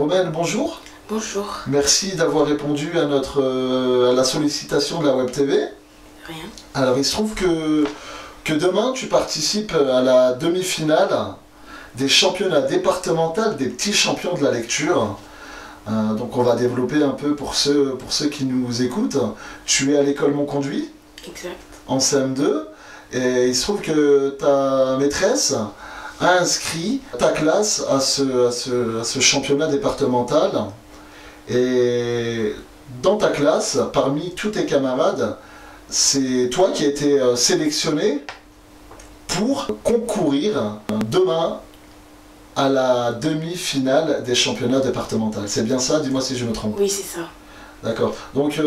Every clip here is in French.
Romaine, bonjour. Bonjour. Merci d'avoir répondu à à la sollicitation de la Web TV. Rien. Alors, il se trouve que demain, tu participes à la demi-finale des championnats départementaux des petits champions de la lecture. Donc, on va développer un peu pour ceux qui nous écoutent. Tu es à l'école Monconduit, Exact. en CM2, et il se trouve que ta maîtresse a inscrit ta classe à ce championnat départemental. Et dans ta classe, parmi tous tes camarades, c'est toi qui as été sélectionné pour concourir demain à la demi-finale des championnats départementaux. C'est bien ça? Dis-moi si je me trompe. Oui, c'est ça. D'accord. Donc,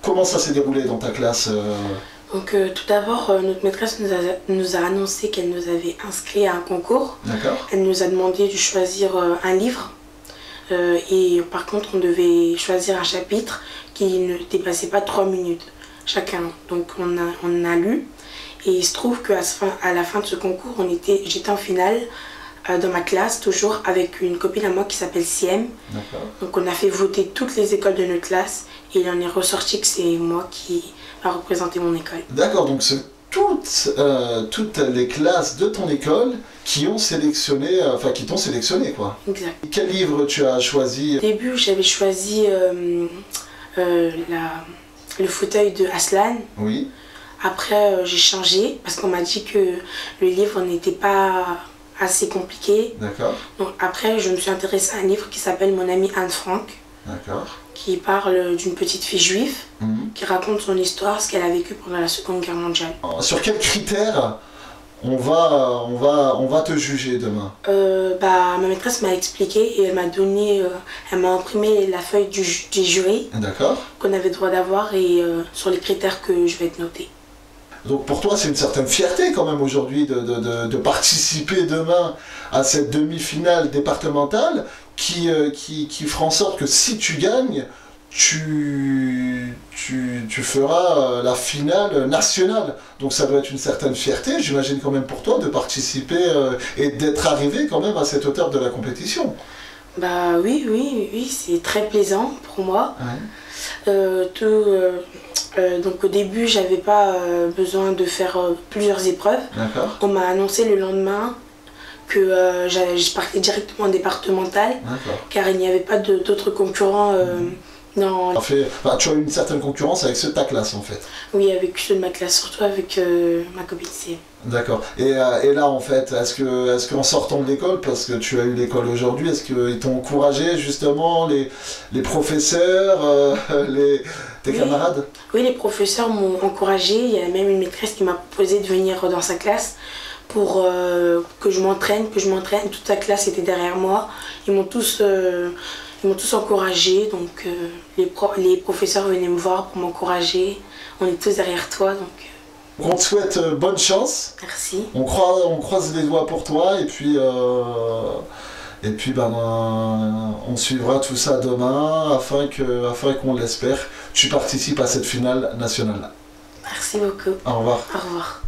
comment ça s'est déroulé dans ta classe Donc tout d'abord, notre maîtresse nous a annoncé qu'elle nous avait inscrit à un concours. D'accord. Elle nous a demandé de choisir un livre. Et par contre, on devait choisir un chapitre qui ne dépassait pas 3 minutes chacun. Donc on a lu. Et il se trouve qu'à la fin de ce concours, j'étais en finale dans ma classe, toujours avec une copine à moi qui s'appelle Siem. Donc on a fait voter toutes les écoles de notre classe et il en est ressorti que c'est moi qui a représenté mon école. D'accord, donc c'est toutes les classes de ton école qui ont sélectionné, qui t'ont sélectionné, quoi. Exact. Quel livre tu as choisi? Au début, j'avais choisi le fauteuil de Aslan. Oui. Après, j'ai changé parce qu'on m'a dit que le livre n'était pas assez compliqué. D'accord. Donc après, je me suis intéressée à un livre qui s'appelle Mon amie Anne Frank. D'accord. Qui parle d'une petite fille juive qui raconte son histoire, ce qu'elle a vécu pendant la Seconde Guerre mondiale. Sur quels critères on va te juger demain? Ma maîtresse m'a expliqué et elle m'a imprimé la feuille du jury qu'on avait le droit d'avoir et sur les critères que je vais être notée. Donc pour toi, c'est une certaine fierté quand même aujourd'hui de participer demain à cette demi-finale départementale qui fera en sorte que si tu gagnes, tu feras la finale nationale. Donc ça doit être une certaine fierté, j'imagine quand même pour toi, de participer et d'être arrivé quand même à cette hauteur de la compétition. Bah oui, c'est très plaisant pour moi. Ouais. Donc au début, j'avais pas besoin de faire plusieurs épreuves. On m'a annoncé le lendemain que je partais directement en départemental, car il n'y avait pas d'autres concurrents. Non. Tu as une certaine concurrence avec ceux de ta classe en fait. Oui, avec ceux de ma classe, surtout avec ma copine C. D'accord. Et là en fait, est-ce qu'en sortant de l'école, parce que tu as eu l'école aujourd'hui, est-ce qu'ils t'ont encouragé justement, les professeurs, tes camarades? Oui, les professeurs m'ont encouragé. Il y a même une maîtresse qui m'a proposé de venir dans sa classe pour que je m'entraîne. Toute sa classe était derrière moi. Ils m'ont tous encouragé, donc les professeurs venaient me voir pour m'encourager. On est tous derrière toi, donc... On te souhaite bonne chance. Merci. On croise les doigts pour toi et puis on suivra tout ça demain afin qu'on l'espère, tu participes à cette finale nationale. Merci beaucoup. Au revoir. Au revoir.